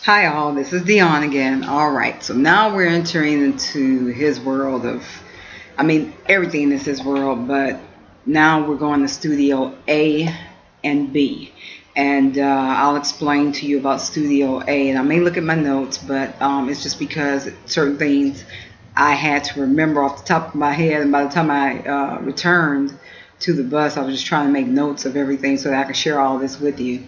Hi all, this is Dionne again. Alright, so now we're entering into his world of, everything is his world, but now we're going to Studio A and B. And I'll explain to you about Studio A. And I may look at my notes, but it's just because certain things I had to remember off the top of my head. And by the time I returned to the bus, I was just trying to make notes of everything so that I could share all this with you.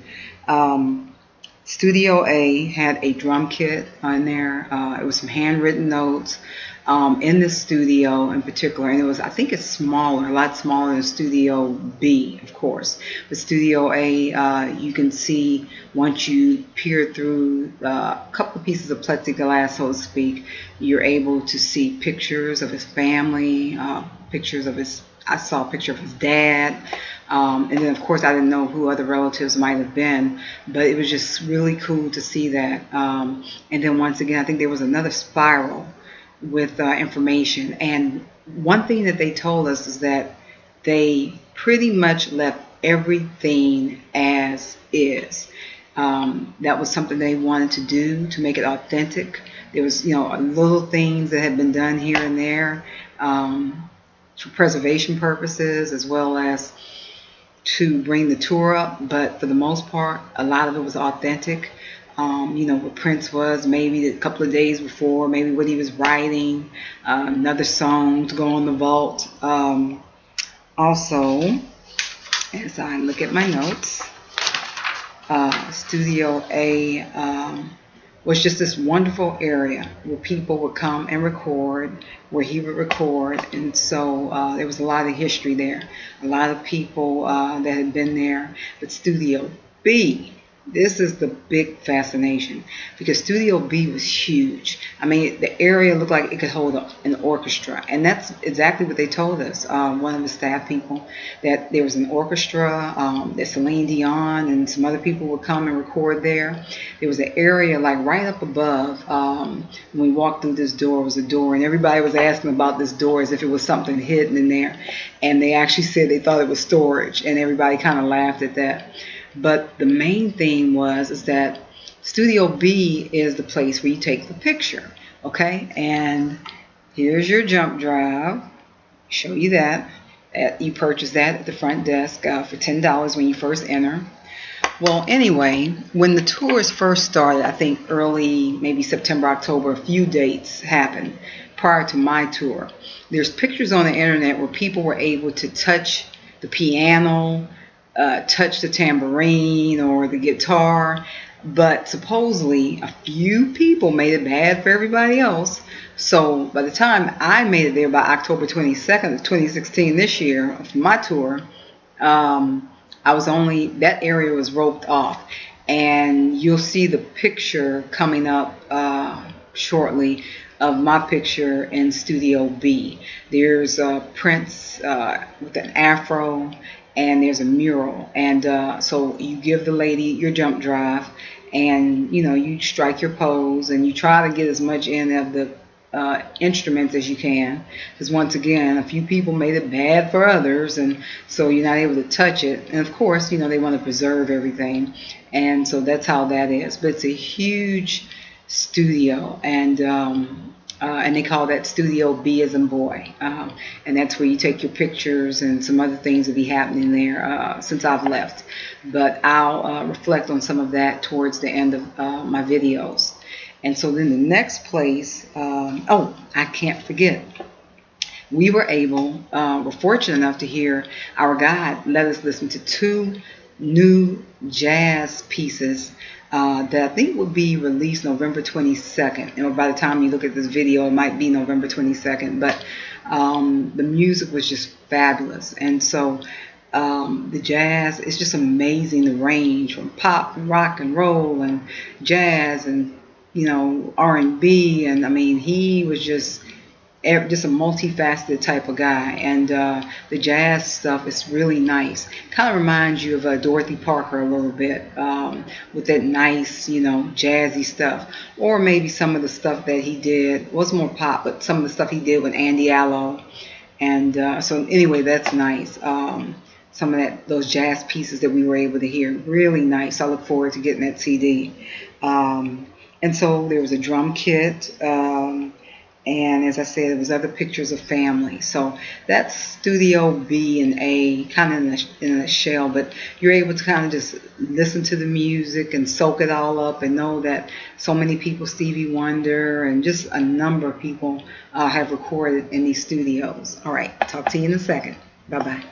Studio A had a drum kit on there. It was some handwritten notes in the studio in particular, and I think it's smaller, a lot smaller than Studio B, of course. But Studio A, you can see once you peer through a couple of pieces of plexiglass, so to speak, you're able to see pictures of his family, pictures of his. I saw a picture of his dad. And then, of course, I didn't know who other relatives might have been, but it was just really cool to see that. And then once again, I think there was another spiral with information. And one thing that they told us is that they pretty much left everything as is. That was something they wanted to do to make it authentic. There was, little things that had been done here and there for preservation purposes, as well as to bring the tour up, but for the most part, a lot of it was authentic. What Prince was, maybe a couple of days before, maybe what he was writing, another song to go on the vault. Also, as I look at my notes, Studio A was just this wonderful area where people would come and record, where he would record, and so there was a lot of history there, a lot of people that had been there. But Studio B, this is the big fascination, because Studio B was huge. The area looked like it could hold an orchestra, and that's exactly what they told us. One of the staff people, that there was an orchestra, that Celine Dionne and some other people would come and record there. There was an area like right up above. When we walked through this door, was a door, and everybody was asking about this door as if it was something hidden in there, and they actually said they thought it was storage, and everybody kind of laughed at that. But the main thing is that Studio B is the place where you take the picture, okay? And here's your jump drive. Show you that. You purchase that at the front desk for $10 when you first enter. Well, anyway, when the tours first started, I think early, maybe September, October, a few dates happened prior to my tour. There's pictures on the internet where people were able to touch the piano, touch the tambourine or the guitar, but supposedly a few people made it bad for everybody else. So by the time I made it there by October 22nd of 2016 this year for my tour, that area was roped off, and you'll see the picture coming up shortly of my picture in Studio B. There's Prince with an afro, and there's a mural, and so you give the lady your jump drive, and you strike your pose, and you try to get as much in of the instruments as you can, because once again, a few people made it bad for others, and so you're not able to touch it. And of course, they want to preserve everything, and so that's how that is. But it's a huge studio, and they call that Studio B as in boy, and that's where you take your pictures, and some other things will be happening there since I've left. But I'll reflect on some of that towards the end of my videos. And so then the next place, I can't forget, we were fortunate enough to hear our guide let us listen to 2 new jazz pieces that I think will be released November 22nd. And by the time you look at this video, it might be November 22nd. But the music was just fabulous. And so the jazz, it's just amazing, the range from pop and rock and roll and jazz and R&B. And he was just a multifaceted type of guy, and the jazz stuff is really nice. Kind of reminds you of Dorothy Parker a little bit, with that nice, jazzy stuff, or maybe some of the stuff that he did was more pop, but some of the stuff he did with Andy Allo, and so anyway, that's nice. Some of those jazz pieces that we were able to hear, really nice. I look forward to getting that CD. And so there was a drum kit. And as I said, there was other pictures of family. So that's Studio B and A, kind of in a shell. But you're able to kind of just listen to the music and soak it all up, and know that so many people, Stevie Wonder and just a number of people, have recorded in these studios. All right, talk to you in a second. Bye bye.